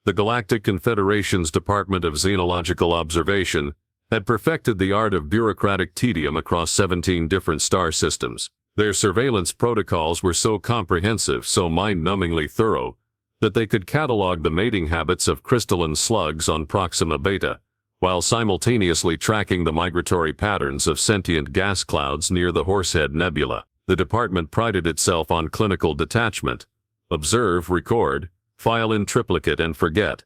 The Galactic Confederation's Department of Xenological Observation had perfected the art of bureaucratic tedium across 17 different star systems. Their surveillance protocols were so comprehensive, so mind-numbingly thorough, that they could catalog the mating habits of crystalline slugs on Proxima Beta, while simultaneously tracking the migratory patterns of sentient gas clouds near the Horsehead Nebula. The department prided itself on clinical detachment. Observe, record, file in triplicate and forget.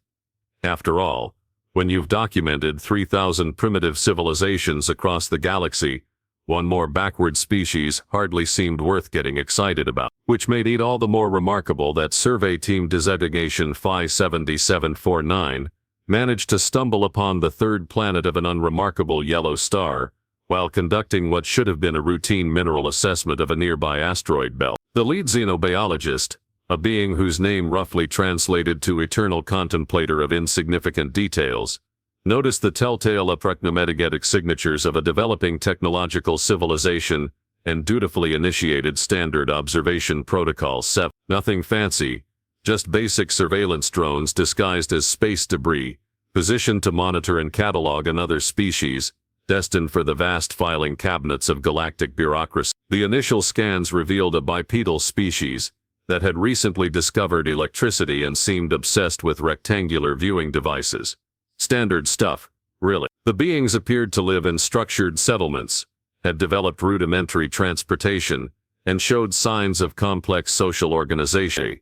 After all, when you've documented 3,000 primitive civilizations across the galaxy, one more backward species hardly seemed worth getting excited about, which made it all the more remarkable that Survey Team Designation Phi 7749 managed to stumble upon the third planet of an unremarkable yellow star, while conducting what should have been a routine mineral assessment of a nearby asteroid belt. The lead xenobiologist, a being whose name roughly translated to eternal contemplator of insignificant details, noticed the telltale apprachnometagetic signatures of a developing technological civilization and dutifully initiated Standard Observation Protocol 7. Nothing fancy, just basic surveillance drones disguised as space debris, positioned to monitor and catalog another species, destined for the vast filing cabinets of galactic bureaucracy. The initial scans revealed a bipedal species that had recently discovered electricity and seemed obsessed with rectangular viewing devices. Standard stuff, really. The beings appeared to live in structured settlements, had developed rudimentary transportation, and showed signs of complex social organization.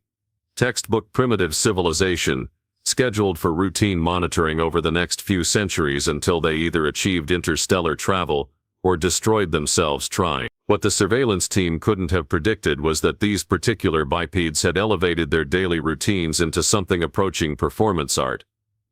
Textbook primitive civilization, scheduled for routine monitoring over the next few centuries until they either achieved interstellar travel or destroyed themselves trying. What the surveillance team couldn't have predicted was that these particular bipeds had elevated their daily routines into something approaching performance art.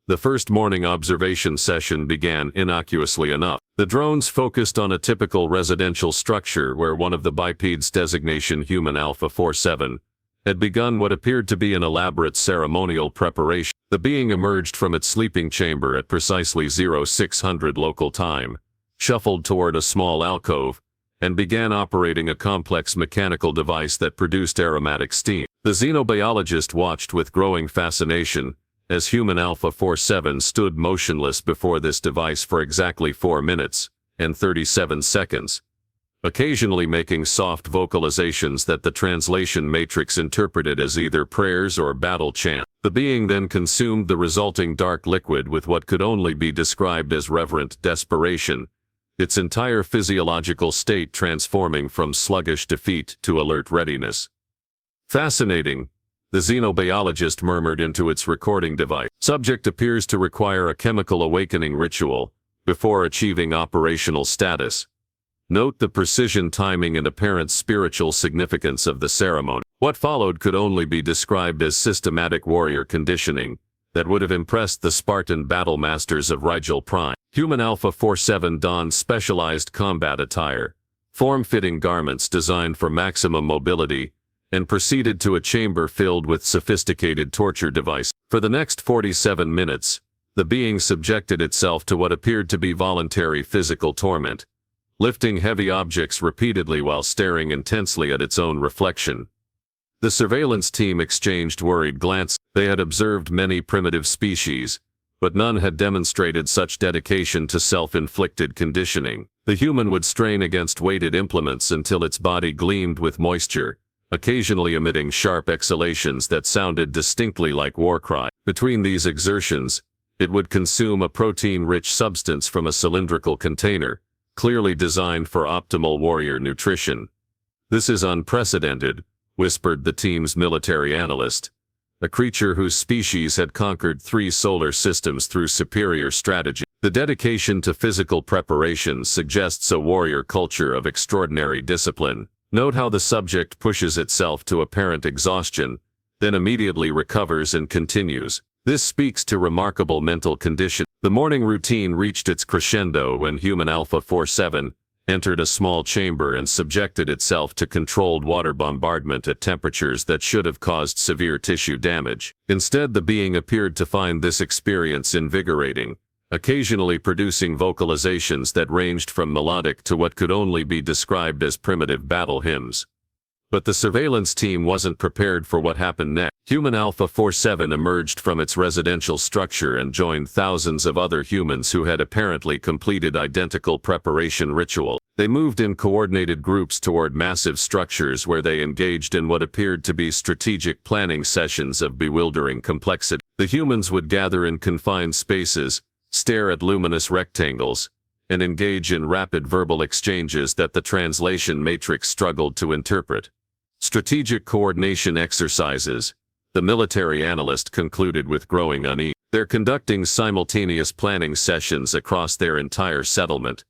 The first morning observation session began innocuously enough. The drones focused on a typical residential structure where one of the bipeds, designation Human Alpha 47, had begun what appeared to be an elaborate ceremonial preparation. The being emerged from its sleeping chamber at precisely 0600 local time, shuffled toward a small alcove, and began operating a complex mechanical device that produced aromatic steam. The xenobiologist watched with growing fascination as Human Alpha 47 stood motionless before this device for exactly 4 minutes and 37 seconds, occasionally making soft vocalizations that the translation matrix interpreted as either prayers or battle chant. The being then consumed the resulting dark liquid with what could only be described as reverent desperation, its entire physiological state transforming from sluggish defeat to alert readiness. Fascinating, the xenobiologist murmured into its recording device. Subject appears to require a chemical awakening ritual before achieving operational status. Note the precision, timing, and apparent spiritual significance of the ceremony. What followed could only be described as systematic warrior conditioning that would have impressed the Spartan battle masters of Rigel Prime. Human Alpha 47 donned specialized combat attire, form-fitting garments designed for maximum mobility, and proceeded to a chamber filled with sophisticated torture devices. For the next 47 minutes, the being subjected itself to what appeared to be voluntary physical torment, lifting heavy objects repeatedly while staring intensely at its own reflection. The surveillance team exchanged worried glances. They had observed many primitive species, but none had demonstrated such dedication to self-inflicted conditioning. The human would strain against weighted implements until its body gleamed with moisture, occasionally emitting sharp exhalations that sounded distinctly like war cry. Between these exertions, it would consume a protein-rich substance from a cylindrical container, clearly designed for optimal warrior nutrition. "This is unprecedented," whispered the team's military analyst, a creature whose species had conquered 3 solar systems through superior strategy. The dedication to physical preparation suggests a warrior culture of extraordinary discipline. Note how the subject pushes itself to apparent exhaustion, then immediately recovers and continues. This speaks to remarkable mental condition. The morning routine reached its crescendo when Human Alpha 47 entered a small chamber and subjected itself to controlled water bombardment at temperatures that should have caused severe tissue damage. Instead, the being appeared to find this experience invigorating, occasionally producing vocalizations that ranged from melodic to what could only be described as primitive battle hymns. But the surveillance team wasn't prepared for what happened next. Human Alpha 47 emerged from its residential structure and joined thousands of other humans who had apparently completed identical preparation ritual. They moved in coordinated groups toward massive structures where they engaged in what appeared to be strategic planning sessions of bewildering complexity. The humans would gather in confined spaces, stare at luminous rectangles, and engage in rapid verbal exchanges that the translation matrix struggled to interpret. Strategic coordination exercises, the military analyst concluded with growing unease. They're conducting simultaneous planning sessions across their entire settlement.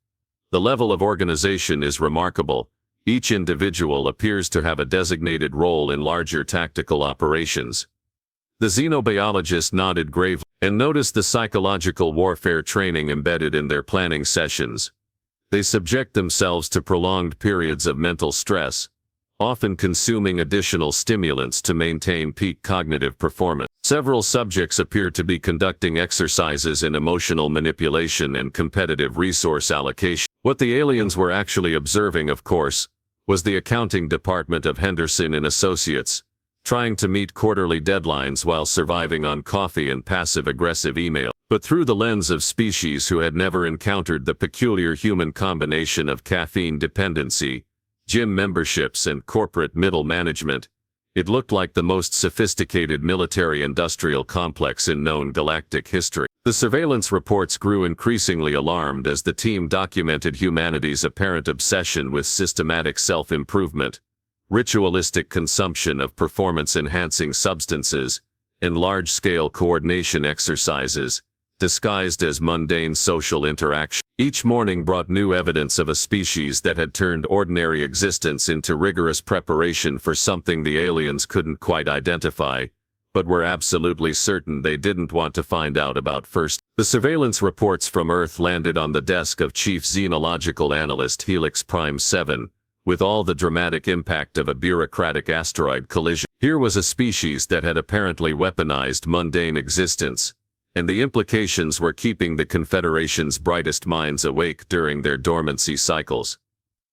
The level of organization is remarkable. Each individual appears to have a designated role in larger tactical operations. The xenobiologist nodded gravely and noticed the psychological warfare training embedded in their planning sessions. They subject themselves to prolonged periods of mental stress, often consuming additional stimulants to maintain peak cognitive performance. Several subjects appear to be conducting exercises in emotional manipulation and competitive resource allocation. What the aliens were actually observing, of course, was the accounting department of Henderson and Associates, trying to meet quarterly deadlines while surviving on coffee and passive-aggressive email. But through the lens of species who had never encountered the peculiar human combination of caffeine dependency, gym memberships, and corporate middle management, it looked like the most sophisticated military-industrial complex in known galactic history. The surveillance reports grew increasingly alarmed as the team documented humanity's apparent obsession with systematic self-improvement, ritualistic consumption of performance-enhancing substances, and large-scale coordination exercises, disguised as mundane social interaction. Each morning brought new evidence of a species that had turned ordinary existence into rigorous preparation for something the aliens couldn't quite identify, but were absolutely certain they didn't want to find out about first. The surveillance reports from Earth landed on the desk of Chief Xenological Analyst Helix Prime 7, with all the dramatic impact of a bureaucratic asteroid collision. Here was a species that had apparently weaponized mundane existence, and the implications were keeping the Confederation's brightest minds awake during their dormancy cycles.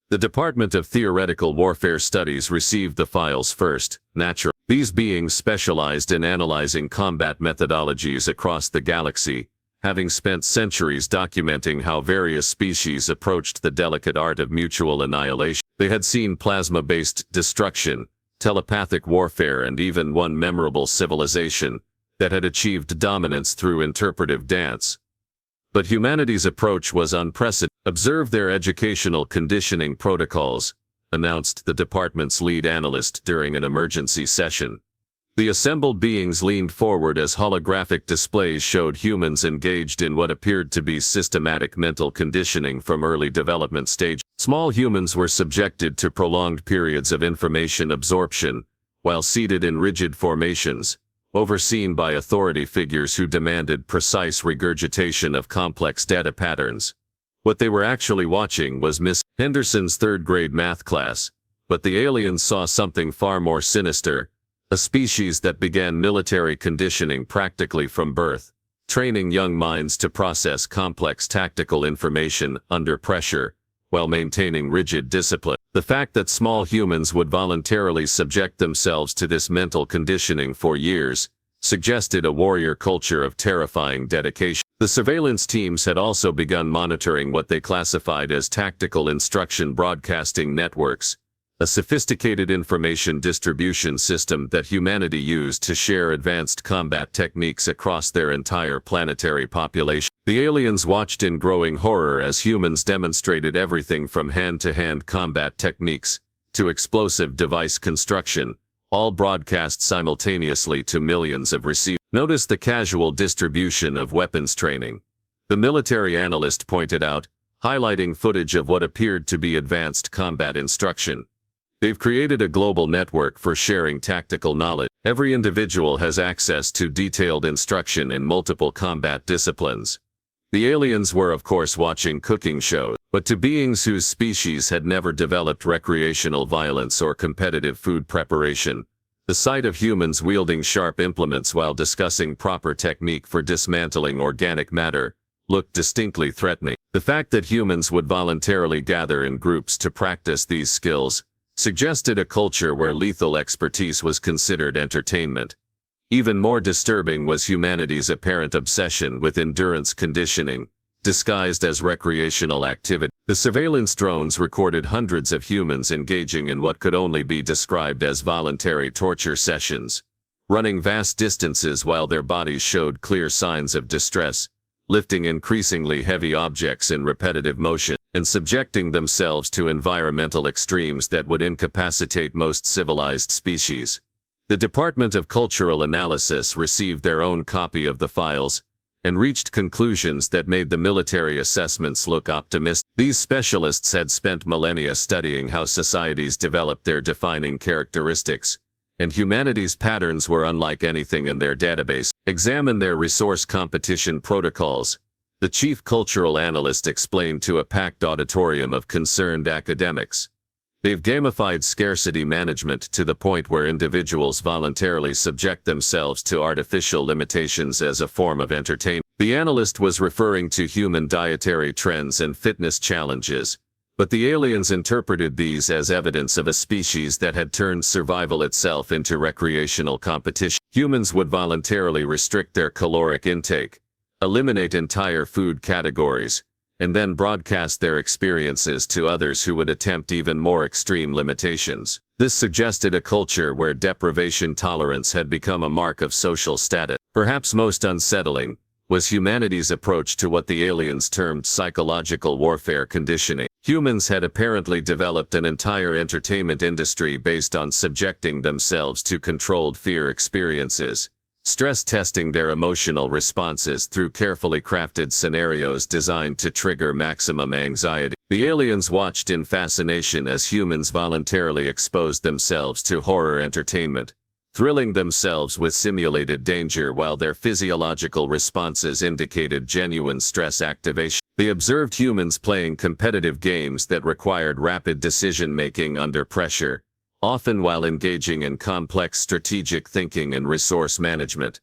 The Department of Theoretical Warfare Studies received the files first, naturally. These beings specialized in analyzing combat methodologies across the galaxy, having spent centuries documenting how various species approached the delicate art of mutual annihilation. They had seen plasma-based destruction, telepathic warfare, and even one memorable civilization that had achieved dominance through interpretive dance. But humanity's approach was unprecedented. Observe their educational conditioning protocols, announced the department's lead analyst during an emergency session. The assembled beings leaned forward as holographic displays showed humans engaged in what appeared to be systematic mental conditioning from early development stage. Small humans were subjected to prolonged periods of information absorption, while seated in rigid formations, overseen by authority figures who demanded precise regurgitation of complex data patterns. What they were actually watching was Miss Henderson's third-grade math class, but the aliens saw something far more sinister, a species that began military conditioning practically from birth, training young minds to process complex tactical information under pressure, while maintaining rigid discipline. The fact that small humans would voluntarily subject themselves to this mental conditioning for years suggested a warrior culture of terrifying dedication. The surveillance teams had also begun monitoring what they classified as tactical instruction broadcasting networks, a sophisticated information distribution system that humanity used to share advanced combat techniques across their entire planetary population. The aliens watched in growing horror as humans demonstrated everything from hand-to-hand combat techniques to explosive device construction, all broadcast simultaneously to millions of receivers. Notice the casual distribution of weapons training, the military analyst pointed out, highlighting footage of what appeared to be advanced combat instruction. They've created a global network for sharing tactical knowledge. Every individual has access to detailed instruction in multiple combat disciplines. The aliens were of course watching cooking shows, but to beings whose species had never developed recreational violence or competitive food preparation, the sight of humans wielding sharp implements while discussing proper technique for dismantling organic matter looked distinctly threatening. The fact that humans would voluntarily gather in groups to practice these skills suggested a culture where lethal expertise was considered entertainment. Even more disturbing was humanity's apparent obsession with endurance conditioning, disguised as recreational activity. The surveillance drones recorded hundreds of humans engaging in what could only be described as voluntary torture sessions, running vast distances while their bodies showed clear signs of distress, lifting increasingly heavy objects in repetitive motion, and subjecting themselves to environmental extremes that would incapacitate most civilized species. The Department of Cultural Analysis received their own copy of the files, and reached conclusions that made the military assessments look optimistic. These specialists had spent millennia studying how societies developed their defining characteristics, and humanity's patterns were unlike anything in their database. Examine their resource competition protocols, the chief cultural analyst explained to a packed auditorium of concerned academics. They've gamified scarcity management to the point where individuals voluntarily subject themselves to artificial limitations as a form of entertainment. The analyst was referring to human dietary trends and fitness challenges, but the aliens interpreted these as evidence of a species that had turned survival itself into recreational competition. Humans would voluntarily restrict their caloric intake, eliminate entire food categories, and then broadcast their experiences to others who would attempt even more extreme limitations. This suggested a culture where deprivation tolerance had become a mark of social status. Perhaps most unsettling was humanity's approach to what the aliens termed psychological warfare conditioning. Humans had apparently developed an entire entertainment industry based on subjecting themselves to controlled fear experiences, stress testing their emotional responses through carefully crafted scenarios designed to trigger maximum anxiety. The aliens watched in fascination as humans voluntarily exposed themselves to horror entertainment, thrilling themselves with simulated danger while their physiological responses indicated genuine stress activation. They observed humans playing competitive games that required rapid decision-making under pressure, often while engaging in complex strategic thinking and resource management.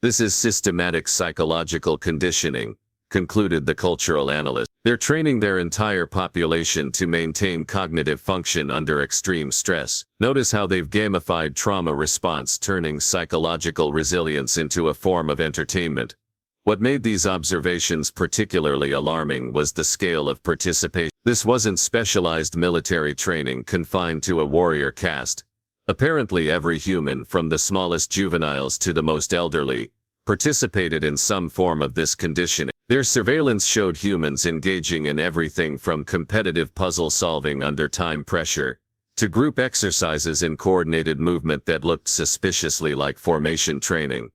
This is systematic psychological conditioning, concluded the cultural analyst. They're training their entire population to maintain cognitive function under extreme stress. Notice how they've gamified trauma response, turning psychological resilience into a form of entertainment. What made these observations particularly alarming was the scale of participation. This wasn't specialized military training confined to a warrior caste. Apparently every human, from the smallest juveniles to the most elderly, participated in some form of this conditioning. Their surveillance showed humans engaging in everything from competitive puzzle solving under time pressure, to group exercises in coordinated movement that looked suspiciously like formation training.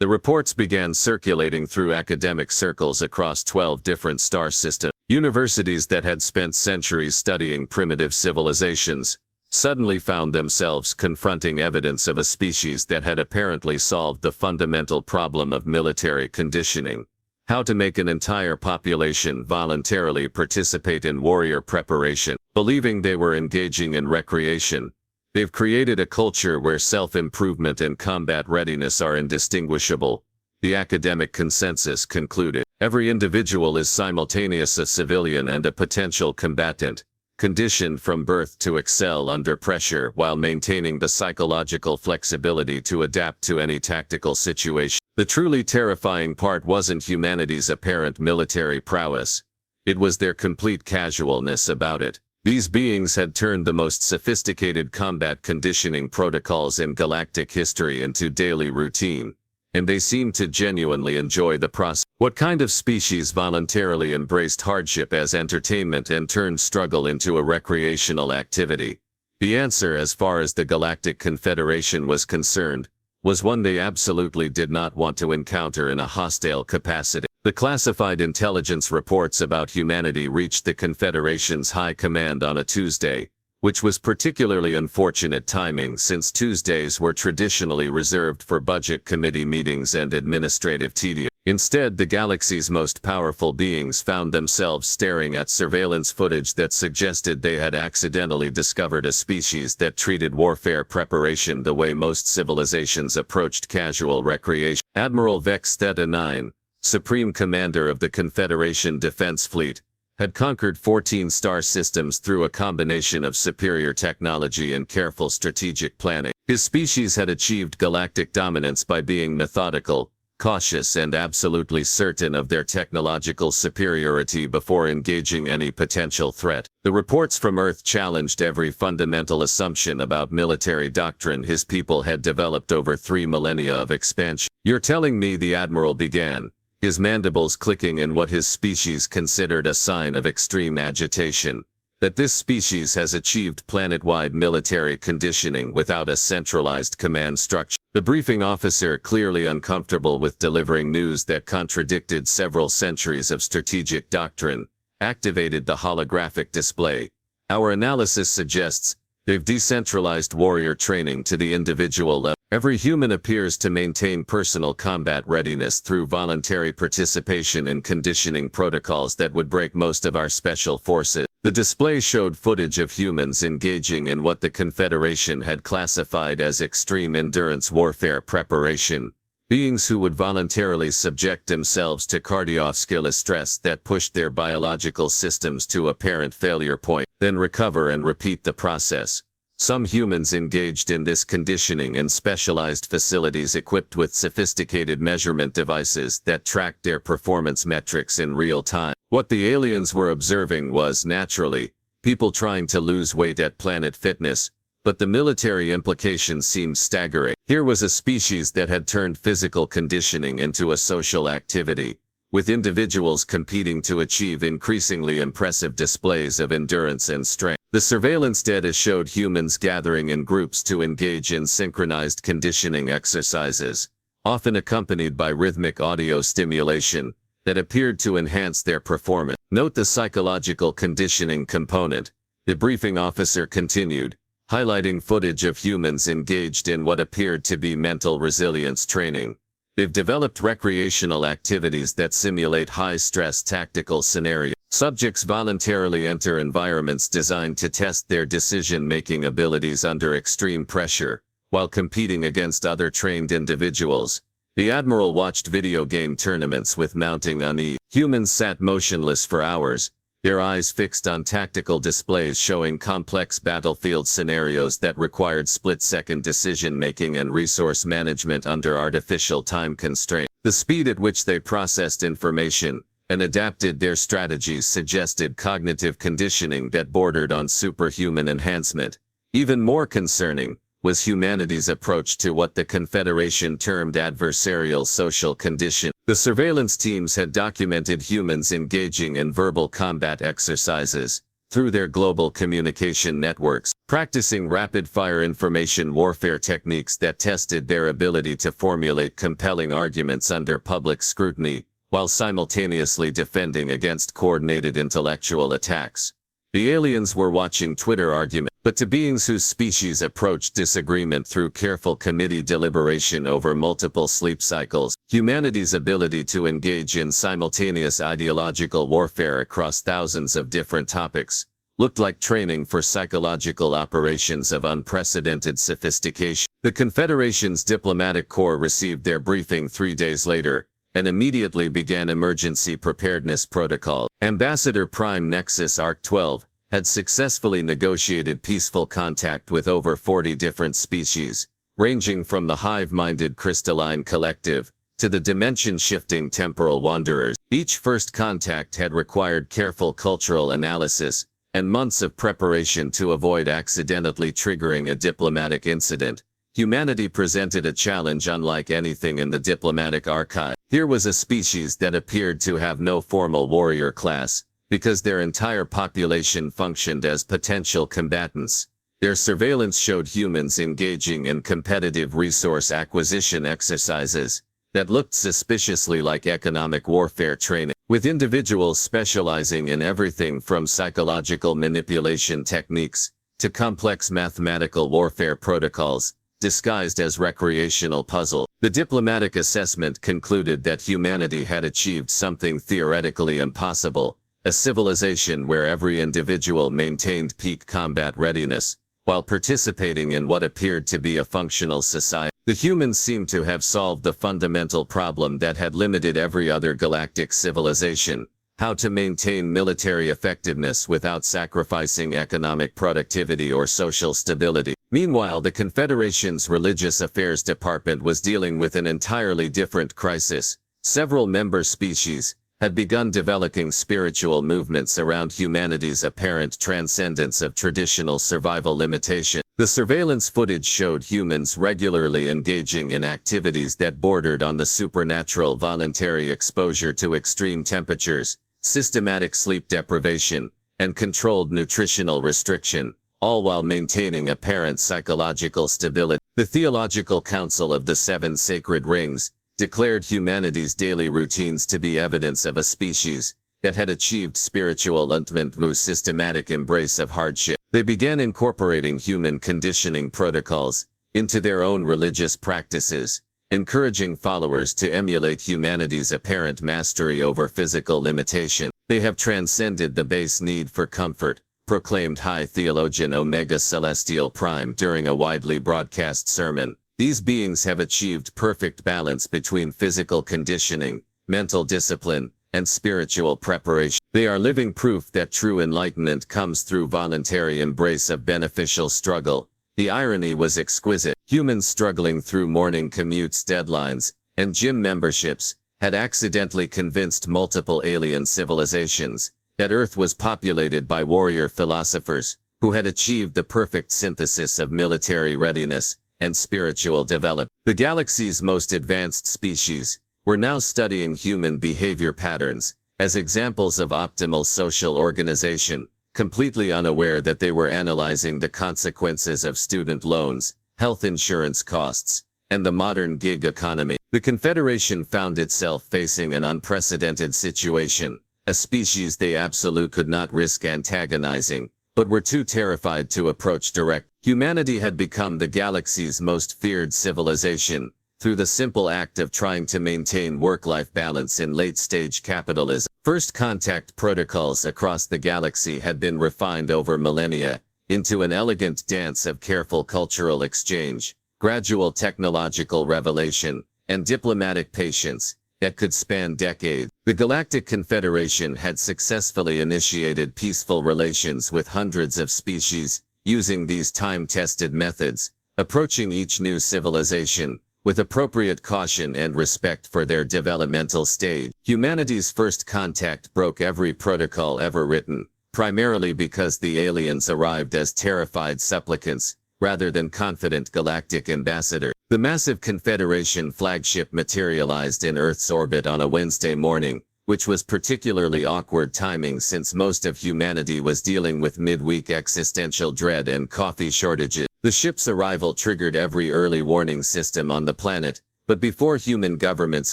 The reports began circulating through academic circles across 12 different star systems. Universities that had spent centuries studying primitive civilizations suddenly found themselves confronting evidence of a species that had apparently solved the fundamental problem of military conditioning: how to make an entire population voluntarily participate in warrior preparation. Believing they were engaging in recreation, they've created a culture where self-improvement and combat readiness are indistinguishable, the academic consensus concluded. Every individual is simultaneously a civilian and a potential combatant, conditioned from birth to excel under pressure while maintaining the psychological flexibility to adapt to any tactical situation. The truly terrifying part wasn't humanity's apparent military prowess. It was their complete casualness about it. These beings had turned the most sophisticated combat conditioning protocols in galactic history into daily routine, and they seemed to genuinely enjoy the process. What kind of species voluntarily embraced hardship as entertainment and turned struggle into a recreational activity? The answer, as far as the Galactic Confederation was concerned, was one they absolutely did not want to encounter in a hostile capacity. The classified intelligence reports about humanity reached the Confederation's high command on a Tuesday, which was particularly unfortunate timing since Tuesdays were traditionally reserved for budget committee meetings and administrative tedium. Instead, the galaxy's most powerful beings found themselves staring at surveillance footage that suggested they had accidentally discovered a species that treated warfare preparation the way most civilizations approached casual recreation. Admiral Vex Theta 9, Supreme Commander of the Confederation Defense Fleet, had conquered 14 star systems through a combination of superior technology and careful strategic planning. His species had achieved galactic dominance by being methodical, cautious, and absolutely certain of their technological superiority before engaging any potential threat. The reports from Earth challenged every fundamental assumption about military doctrine his people had developed over 3 millennia of expansion. "You're telling me," the Admiral began, his mandibles clicking in what his species considered a sign of extreme agitation, "that this species has achieved planet-wide military conditioning without a centralized command structure?" The briefing officer, clearly uncomfortable with delivering news that contradicted several centuries of strategic doctrine, activated the holographic display. "Our analysis suggests they've decentralized warrior training to the individual level. Every human appears to maintain personal combat readiness through voluntary participation in conditioning protocols that would break most of our special forces." The display showed footage of humans engaging in what the Confederation had classified as extreme endurance warfare preparation, beings who would voluntarily subject themselves to cardiovascular stress that pushed their biological systems to apparent failure point, then recover and repeat the process. Some humans engaged in this conditioning in specialized facilities equipped with sophisticated measurement devices that tracked their performance metrics in real time. What the aliens were observing was, naturally, people trying to lose weight at Planet Fitness, but the military implications seemed staggering. Here was a species that had turned physical conditioning into a social activity, with individuals competing to achieve increasingly impressive displays of endurance and strength. The surveillance data showed humans gathering in groups to engage in synchronized conditioning exercises, often accompanied by rhythmic audio stimulation that appeared to enhance their performance. "Note the psychological conditioning component," the briefing officer continued, highlighting footage of humans engaged in what appeared to be mental resilience training. "They've developed recreational activities that simulate high-stress tactical scenarios. Subjects voluntarily enter environments designed to test their decision-making abilities under extreme pressure, while competing against other trained individuals." The Admiral watched video game tournaments with mounting unease. Humans sat motionless for hours, their eyes fixed on tactical displays showing complex battlefield scenarios that required split-second decision-making and resource management under artificial time constraints. The speed at which they processed information and adapted their strategies suggested cognitive conditioning that bordered on superhuman enhancement. Even more concerning was humanity's approach to what the Confederation termed adversarial social condition. The surveillance teams had documented humans engaging in verbal combat exercises through their global communication networks, practicing rapid-fire information warfare techniques that tested their ability to formulate compelling arguments under public scrutiny, while simultaneously defending against coordinated intellectual attacks. The aliens were watching Twitter arguments, but to beings whose species approached disagreement through careful committee deliberation over multiple sleep cycles, humanity's ability to engage in simultaneous ideological warfare across thousands of different topics looked like training for psychological operations of unprecedented sophistication. The Confederation's diplomatic corps received their briefing 3 days later, and immediately began emergency preparedness protocol. Ambassador Prime Nexus ARC-12 had successfully negotiated peaceful contact with over 40 different species, ranging from the hive-minded crystalline collective to the dimension-shifting temporal wanderers. Each first contact had required careful cultural analysis and months of preparation to avoid accidentally triggering a diplomatic incident. Humanity presented a challenge unlike anything in the diplomatic archive. Here was a species that appeared to have no formal warrior class, because their entire population functioned as potential combatants. Their surveillance showed humans engaging in competitive resource acquisition exercises that looked suspiciously like economic warfare training, with individuals specializing in everything from psychological manipulation techniques to complex mathematical warfare protocols, disguised as recreational puzzle. The diplomatic assessment concluded that humanity had achieved something theoretically impossible, a civilization where every individual maintained peak combat readiness, while participating in what appeared to be a functional society. The humans seemed to have solved the fundamental problem that had limited every other galactic civilization: how to maintain military effectiveness without sacrificing economic productivity or social stability. Meanwhile, the Confederation's Religious Affairs Department was dealing with an entirely different crisis. Several member species had begun developing spiritual movements around humanity's apparent transcendence of traditional survival limitation. The surveillance footage showed humans regularly engaging in activities that bordered on the supernatural: voluntary exposure to extreme temperatures, systematic sleep deprivation, and controlled nutritional restriction, all while maintaining apparent psychological stability. The Theological Council of the Seven Sacred Rings declared humanity's daily routines to be evidence of a species that had achieved spiritual enlightenment through systematic embrace of hardship. They began incorporating human conditioning protocols into their own religious practices, encouraging followers to emulate humanity's apparent mastery over physical limitation. They have transcended the base need for comfort, proclaimed High Theologian Omega Celestial Prime during a widely broadcast sermon. These beings have achieved perfect balance between physical conditioning, mental discipline, and spiritual preparation. They are living proof that true enlightenment comes through voluntary embrace of beneficial struggle. The irony was exquisite. Humans struggling through morning commutes, deadlines, and gym memberships had accidentally convinced multiple alien civilizations that Earth was populated by warrior philosophers who had achieved the perfect synthesis of military readiness and spiritual development. The galaxy's most advanced species were now studying human behavior patterns as examples of optimal social organization, completely unaware that they were analyzing the consequences of student loans, health insurance costs, and the modern gig economy. The Confederation found itself facing an unprecedented situation, a species they absolutely could not risk antagonizing, but were too terrified to approach direct. Humanity had become the galaxy's most feared civilization, through the simple act of trying to maintain work-life balance in late-stage capitalism. First contact protocols across the galaxy had been refined over millennia into an elegant dance of careful cultural exchange, gradual technological revelation, and diplomatic patience that could span decades. The Galactic Confederation had successfully initiated peaceful relations with hundreds of species, using these time-tested methods, approaching each new civilization with appropriate caution and respect for their developmental stage. Humanity's first contact broke every protocol ever written, primarily because the aliens arrived as terrified supplicants, rather than confident galactic ambassadors. The massive Confederation flagship materialized in Earth's orbit on a Wednesday morning, which was particularly awkward timing since most of humanity was dealing with midweek existential dread and coffee shortages. The ship's arrival triggered every early warning system on the planet, but before human governments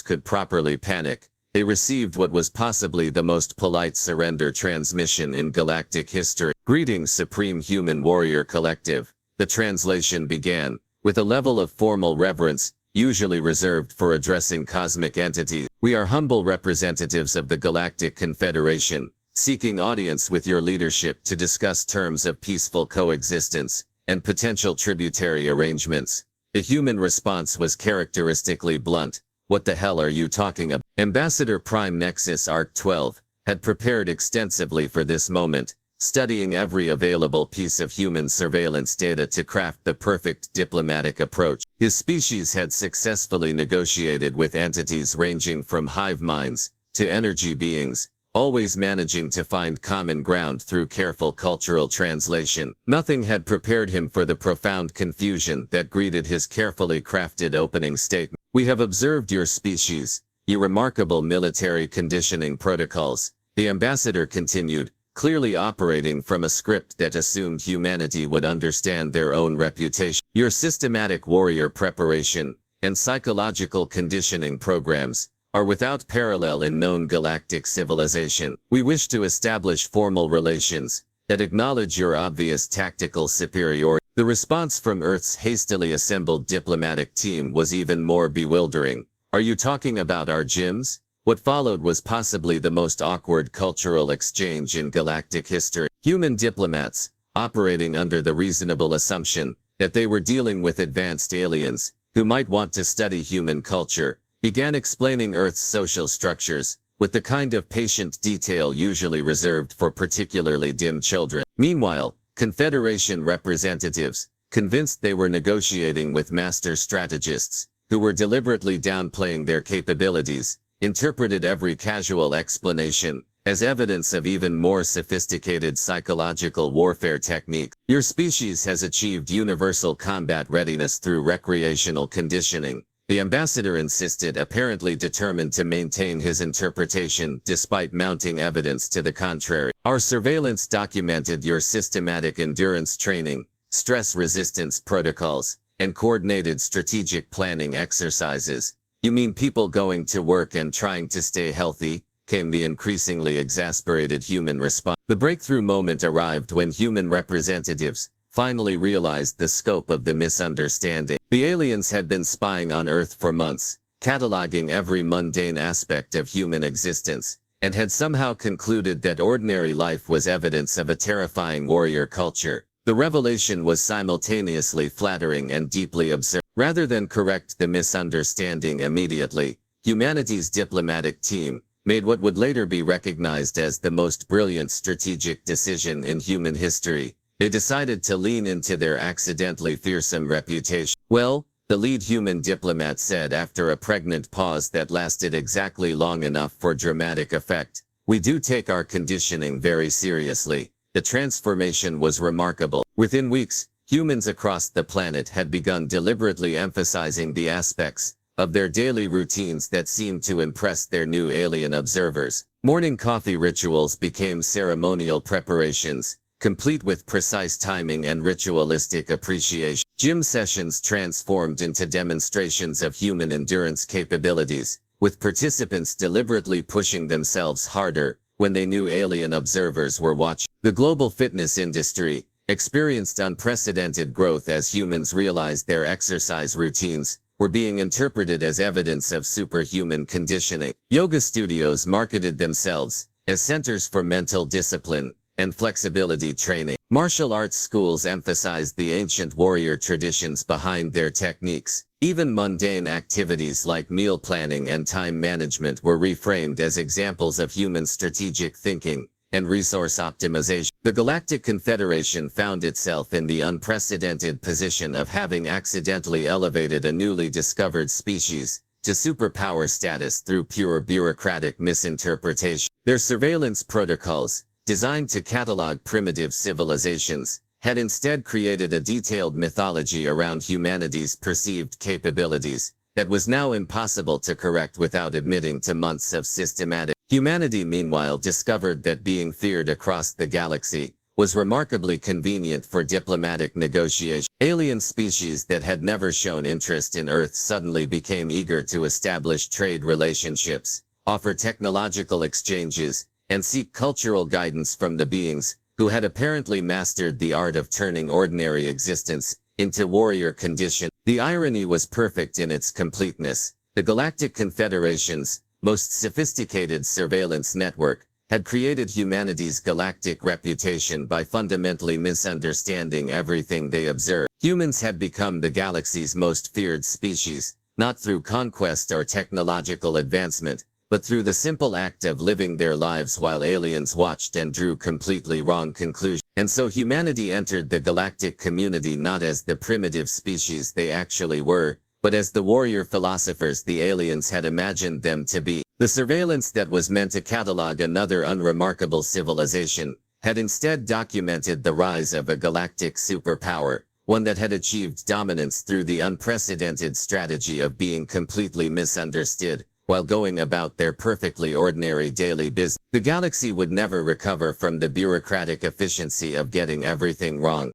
could properly panic, they received what was possibly the most polite surrender transmission in galactic history. "Greetings, Supreme Human Warrior Collective." The translation began, with a level of formal reverence, usually reserved for addressing cosmic entities. "We are humble representatives of the Galactic Confederation, seeking audience with your leadership to discuss terms of peaceful coexistence and potential tributary arrangements." The human response was characteristically blunt. "What the hell are you talking about?" Ambassador Prime Nexus Arc 12 had prepared extensively for this moment, studying every available piece of human surveillance data to craft the perfect diplomatic approach. His species had successfully negotiated with entities ranging from hive minds to energy beings, always managing to find common ground through careful cultural translation. Nothing had prepared him for the profound confusion that greeted his carefully crafted opening statement. "We have observed your species, your remarkable military conditioning protocols," the ambassador continued, clearly operating from a script that assumed humanity would understand their own reputation. "Your systematic warrior preparation and psychological conditioning programs are without parallel in known galactic civilization. We wish to establish formal relations that acknowledge your obvious tactical superiority." The response from Earth's hastily assembled diplomatic team was even more bewildering. "Are you talking about our gyms?" What followed was possibly the most awkward cultural exchange in galactic history. Human diplomats, operating under the reasonable assumption that they were dealing with advanced aliens who might want to study human culture, began explaining Earth's social structures, with the kind of patient detail usually reserved for particularly dim children. Meanwhile, Confederation representatives, convinced they were negotiating with master strategists, who were deliberately downplaying their capabilities, interpreted every casual explanation as evidence of even more sophisticated psychological warfare technique. Your species has achieved universal combat readiness through recreational conditioning, the ambassador insisted, apparently determined to maintain his interpretation despite mounting evidence to the contrary. Our surveillance documented your systematic endurance training, stress resistance protocols, and coordinated strategic planning exercises. You mean people going to work and trying to stay healthy? Came the increasingly exasperated human response. The breakthrough moment arrived when human representatives finally realized the scope of the misunderstanding. The aliens had been spying on Earth for months, cataloging every mundane aspect of human existence, and had somehow concluded that ordinary life was evidence of a terrifying warrior culture. The revelation was simultaneously flattering and deeply absurd. Rather than correct the misunderstanding immediately, humanity's diplomatic team made what would later be recognized as the most brilliant strategic decision in human history. They decided to lean into their accidentally fearsome reputation. Well, the lead human diplomat said after a pregnant pause that lasted exactly long enough for dramatic effect, "We do take our conditioning very seriously." The transformation was remarkable. Within weeks, humans across the planet had begun deliberately emphasizing the aspects of their daily routines that seemed to impress their new alien observers. Morning coffee rituals became ceremonial preparations, complete with precise timing and ritualistic appreciation. Gym sessions transformed into demonstrations of human endurance capabilities, with participants deliberately pushing themselves harder when they knew alien observers were watching. The global fitness industry experienced unprecedented growth as humans realized their exercise routines were being interpreted as evidence of superhuman conditioning. Yoga studios marketed themselves as centers for mental discipline and flexibility training. Martial arts schools emphasized the ancient warrior traditions behind their techniques. Even mundane activities like meal planning and time management were reframed as examples of human strategic thinking and resource optimization. The Galactic Confederation found itself in the unprecedented position of having accidentally elevated a newly discovered species to superpower status through pure bureaucratic misinterpretation. Their surveillance protocols, designed to catalog primitive civilizations, had instead created a detailed mythology around humanity's perceived capabilities that was now impossible to correct without admitting to months of systematic. Humanity, meanwhile, discovered that being feared across the galaxy was remarkably convenient for diplomatic negotiation. Alien species that had never shown interest in Earth suddenly became eager to establish trade relationships, offer technological exchanges, and seek cultural guidance from the beings who had apparently mastered the art of turning ordinary existence into warrior condition. The irony was perfect in its completeness. The Galactic Confederation's most sophisticated surveillance network had created humanity's galactic reputation by fundamentally misunderstanding everything they observed. Humans had become the galaxy's most feared species, not through conquest or technological advancement, but through the simple act of living their lives while aliens watched and drew completely wrong conclusions. And so humanity entered the galactic community not as the primitive species they actually were, but as the warrior philosophers the aliens had imagined them to be. The surveillance that was meant to catalog another unremarkable civilization had instead documented the rise of a galactic superpower, one that had achieved dominance through the unprecedented strategy of being completely misunderstood while going about their perfectly ordinary daily business. The galaxy would never recover from the bureaucratic efficiency of getting everything wrong.